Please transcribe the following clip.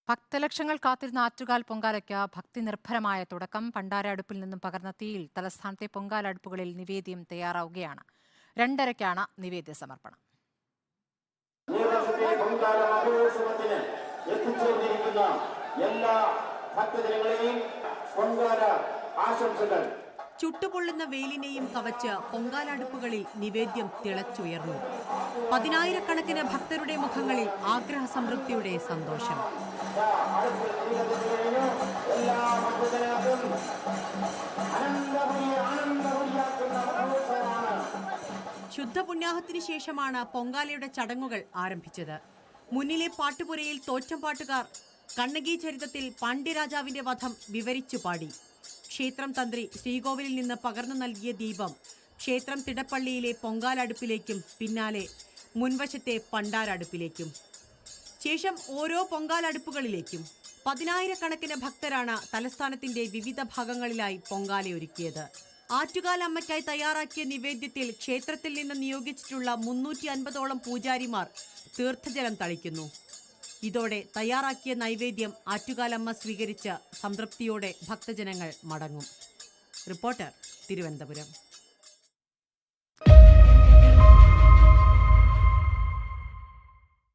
ഭക്തലക്ഷങ്ങൾ കാത്തിരുന്ന ആറ്റുകാൽ പൊങ്കാലയ്ക്ക് ഭക്തി നിർഭരമായ തുടക്കം. പണ്ടാര അടുപ്പിൽ നിന്നും പകർന്ന തീയിൽ തലസ്ഥാനത്തെ പൊങ്കാല അടുപ്പുകളിൽ നിവേദ്യം തയ്യാറാവുകയാണ്. 2:30-ക്കാണ് നിവേദ്യ സമർപ്പണം. ചുട്ടുപൊള്ളുന്ന വെയിലിനെയും കവച്ച് പൊങ്കാലടുപ്പുകളിൽ നിവേദ്യം തിളച്ചുയർന്നു. 10,000-കണക്കിന് ഭക്തരുടെ മുഖങ്ങളിൽ ആഗ്രഹ സംതൃപ്തിയുടെ സന്തോഷം. ശുദ്ധപുണ്യാഹത്തിന് ശേഷമാണ് പൊങ്കാലയുടെ ചടങ്ങുകൾ ആരംഭിച്ചത്. മുന്നിലെ പാട്ടുപുരയിൽ തോറ്റംപാട്ടുകാർ കണ്ണകി ചരിത്രത്തിൽ പാണ്ഡ്യരാജാവിന്റെ വധം വിവരിച്ചു പാടി. ക്ഷേത്രം തന്ത്രി ശ്രീകോവിലിൽ നിന്ന് പകർന്നു നൽകിയ ദീപം ക്ഷേത്രം തിടപ്പള്ളിയിലെ പൊങ്കാലടുപ്പിലേക്കും പിന്നാലെ മുൻവശത്തെ പണ്ടാരടുപ്പിലേക്കും ശേഷം ഓരോ പൊങ്കാലടുപ്പുകളിലേക്കും 10,000-കണക്കിന് ഭക്തരാണ് തലസ്ഥാനത്തിന്റെ വിവിധ ഭാഗങ്ങളിലായി പൊങ്കാലയൊരുക്കിയത്. ആറ്റുകാൽ അമ്മയ്ക്കായി തയ്യാറാക്കിയ നിവേദ്യത്തിൽ ക്ഷേത്രത്തിൽ നിന്ന് നിയോഗിച്ചിട്ടുള്ള 350ഓളം പൂജാരിമാർ തീർത്ഥജലം തളിക്കുന്നു. ഇതോടെ തയ്യാറാക്കിയ നൈവേദ്യം ആറ്റുകാലമ്മ സ്വീകരിച്ച് സംതൃപ്തിയോടെ ഭക്തജനങ്ങൾ മടങ്ങും. റിപ്പോർട്ടർ, തിരുവനന്തപുരം.